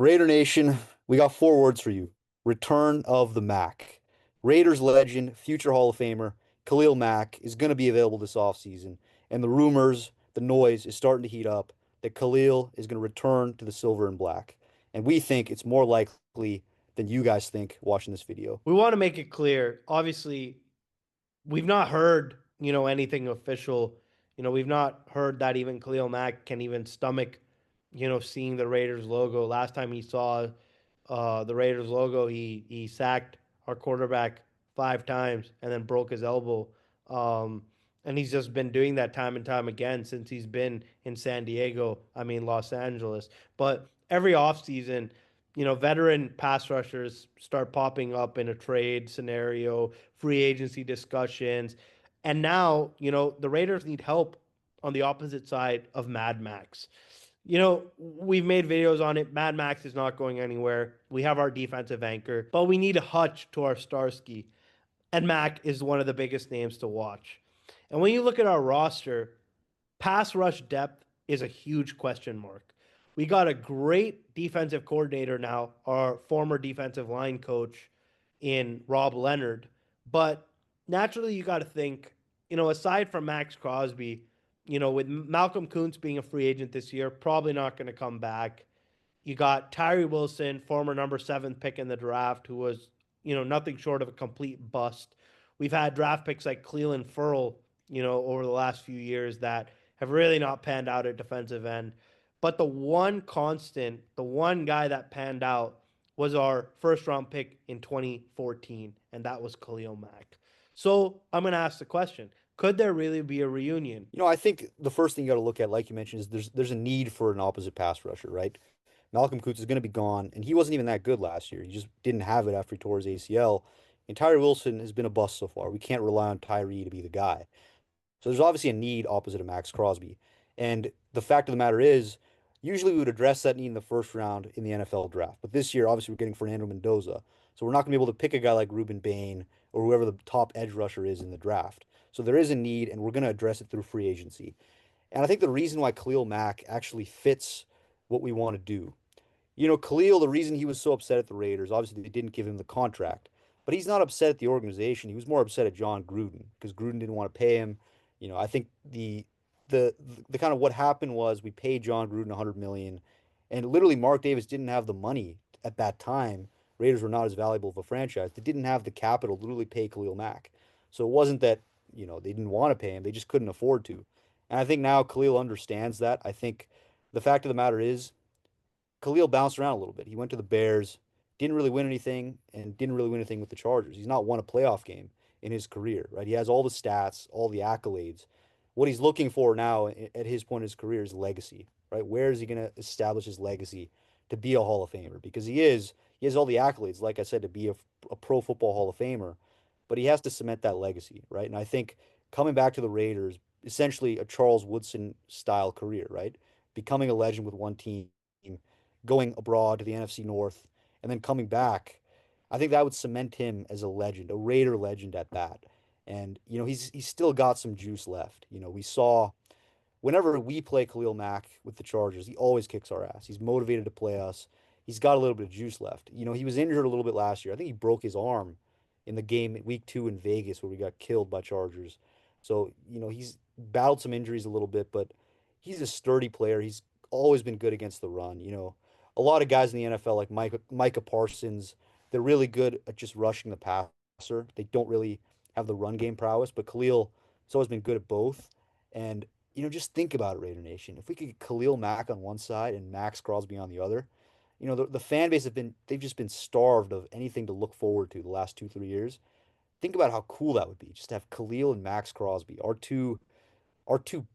Raider Nation, we got four words for you. Return of the Mack. Raiders legend, future Hall of Famer, Khalil Mack is going to be available this offseason. And the rumors, the noise is starting to heat up that Khalil is going to return to the silver and black. And we think it's more likely than you guys think watching this video. We want to make it clear. Obviously, we've not heard, anything official. We've not heard that even Khalil Mack can even stomach, seeing the Raiders logo. Last time he saw the Raiders logo, he sacked our quarterback 5 times and then broke his elbow. And he's just been doing that time and time again since he's been in San Diego, I mean Los Angeles. But every offseason, veteran pass rushers start popping up in a trade scenario, free agency discussions. And now, the Raiders need help on the opposite side of Mad Max. We've made videos on it. Mad Max is not going anywhere. We have our defensive anchor, but we need a hutch to our Starsky. And Mac is one of the biggest names to watch. And when you look at our roster, pass rush depth is a huge question mark. We got a great defensive coordinator now, our former defensive line coach in Rob Leonard. But naturally, you got to think, aside from Max Crosby, with Malcolm Kuntz being a free agent this year, probably not going to come back. You got Tyree Wilson, former number 7 pick in the draft, who was, nothing short of a complete bust. We've had draft picks like Cleland Furl, over the last few years that have really not panned out at defensive end. But the one constant, the one guy that panned out was our first round pick in 2014, and that was Khalil Mack. So I'm going to ask the question, could there really be a reunion? I think the first thing you got to look at, like you mentioned, is there's a need for an opposite pass rusher, right? Malcolm Kuntz is going to be gone, and he wasn't even that good last year. He just didn't have it after he tore his ACL. And Tyree Wilson has been a bust so far. We can't rely on Tyree to be the guy. So there's obviously a need opposite of Max Crosby. And the fact of the matter is, usually we would address that need in the first round in the NFL draft. But this year, obviously, we're getting Fernando Mendoza. So we're not going to be able to pick a guy like Ruben Bain or whoever the top edge rusher is in the draft. So there is a need, and we're going to address it through free agency. And I think the reason why Khalil Mack actually fits what we want to do. Khalil, the reason he was so upset at the Raiders, obviously they didn't give him the contract, but he's not upset at the organization. He was more upset at John Gruden because Gruden didn't want to pay him. I think the kind of what happened was we paid John Gruden 100 million, and literally Mark Davis didn't have the money at that time. Raiders were not as valuable of a franchise. They didn't have the capital to literally pay Khalil Mack. So it wasn't that, they didn't want to pay him. They just couldn't afford to. And I think now Khalil understands that. I think the fact of the matter is Khalil bounced around a little bit. He went to the Bears, didn't really win anything, and didn't really win anything with the Chargers. He's not won a playoff game in his career, right? He has all the stats, all the accolades. What he's looking for now at his point in his career is legacy, right? Where is he going to establish his legacy to be a Hall of Famer? Because he has all the accolades, like I said, to be a Pro Football Hall of Famer, but he has to cement that legacy, right? And I think coming back to the Raiders, essentially a Charles Woodson style career, right? Becoming a legend with one team, going abroad to the NFC North, and then coming back, I think that would cement him as a legend, a Raider legend at that. And he's still got some juice left. We saw whenever we play Khalil Mack with the Chargers, he always kicks our ass. He's motivated to play us. He's got a little bit of juice left. He was injured a little bit last year. I think he broke his arm in the game week 2 in Vegas where we got killed by Chargers. So, he's battled some injuries a little bit, but he's a sturdy player. He's always been good against the run. A lot of guys in the NFL like Micah Parsons, they're really good at just rushing the passer. They don't really have the run game prowess, but Khalil has always been good at both. And just think about it, Raider Nation. If we could get Khalil Mack on one side and Max Crosby on the other, the fan base they've just been starved of anything to look forward to the last 2, 3 years. Think about how cool that would be, just to have Khalil and Max Crosby, our two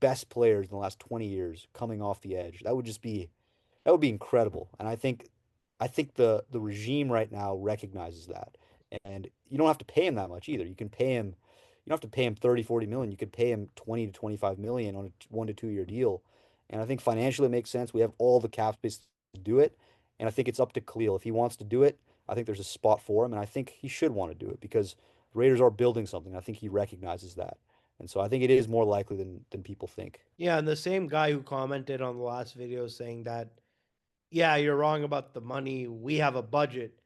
best players in the last 20 years coming off the edge. That would be incredible. And I think the regime right now recognizes that. And you don't have to pay him that much either. You don't have to pay him 30, 40 million. You could pay him 20 to 25 million on a 1 to 2 year deal. And I think financially it makes sense. We have all the cap space to do it. And I think it's up to Khalil. If he wants to do it, I think there's a spot for him. And I think he should want to do it because the Raiders are building something. I think he recognizes that. And so I think it is more likely than people think. Yeah, and the same guy who commented on the last video saying that Yeah, you're wrong about the money. We have a budget.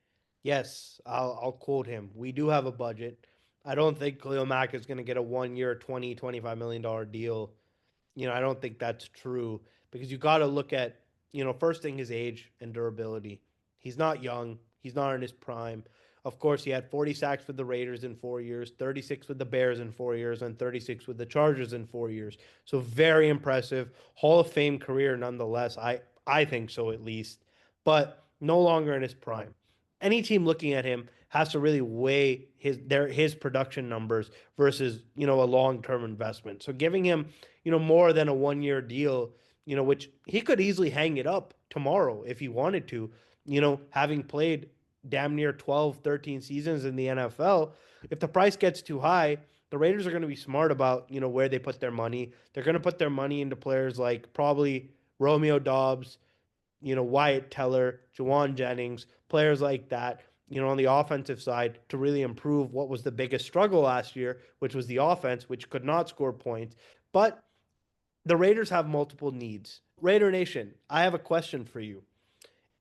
Yes, I'll quote him. We do have a budget. I don't think Khalil Mack is going to get a 1 year, 25 million dollar deal. I don't think that's true because you got to look at, first thing, his age and durability. He's not young. He's not in his prime. Of course, he had 40 sacks with the Raiders in 4 years, 36 with the Bears in 4 years, and 36 with the Chargers in 4 years. So very impressive. Hall of Fame career nonetheless. I think so at least, but no longer in his prime. Any team looking at him has to really weigh his production numbers versus a long term investment. So giving him more than a 1 year deal, which he could easily hang it up tomorrow if he wanted to, having played damn near 12, 13 seasons in the NFL. If the price gets too high, the Raiders are going to be smart about, where they put their money. They're going to put their money into players like probably Romeo Dobbs, Wyatt Teller, Jawan Jennings, players like that, on the offensive side to really improve what was the biggest struggle last year, which was the offense, which could not score points. But the Raiders have multiple needs. Raider Nation, I have a question for you.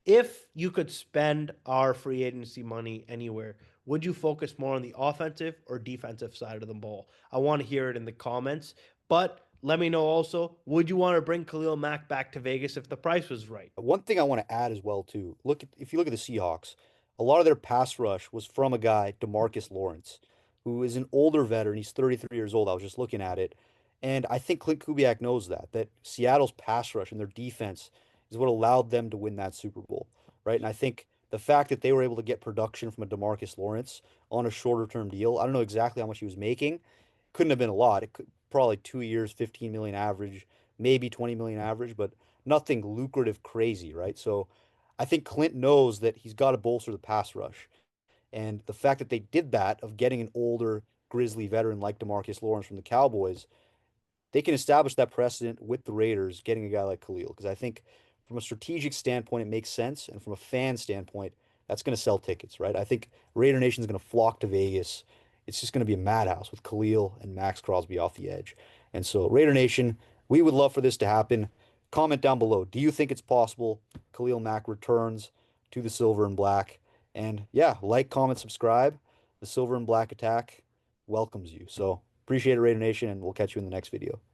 If you could spend our free agency money anywhere, would you focus more on the offensive or defensive side of the ball? I want to hear it in the comments. But let me know also, would you want to bring Khalil Mack back to Vegas if the price was right? One thing I want to add as well too. If you look at the Seahawks, a lot of their pass rush was from a guy, DeMarcus Lawrence, who is an older veteran. He's 33 years old. I was just looking at it. And I think Clint Kubiak knows that Seattle's pass rush and their defense is what allowed them to win that Super Bowl, right? And I think the fact that they were able to get production from a DeMarcus Lawrence on a shorter term deal, I don't know exactly how much he was making. Couldn't have been a lot. It could probably 2 years, 15 million average, maybe 20 million average, but nothing lucrative crazy, right? So I think Clint knows that he's got to bolster the pass rush. And the fact that they did that of getting an older Grizzly veteran like DeMarcus Lawrence from the Cowboys, they can establish that precedent with the Raiders getting a guy like Khalil. Because I think from a strategic standpoint, it makes sense. And from a fan standpoint, that's going to sell tickets, right? I think Raider Nation is going to flock to Vegas. It's just going to be a madhouse with Khalil and Max Crosby off the edge. And so, Raider Nation, we would love for this to happen. Comment down below. Do you think it's possible Khalil Mack returns to the silver and black? And yeah, like, comment, subscribe. The silver and black attack welcomes you. So appreciate it, Raider Nation, and we'll catch you in the next video.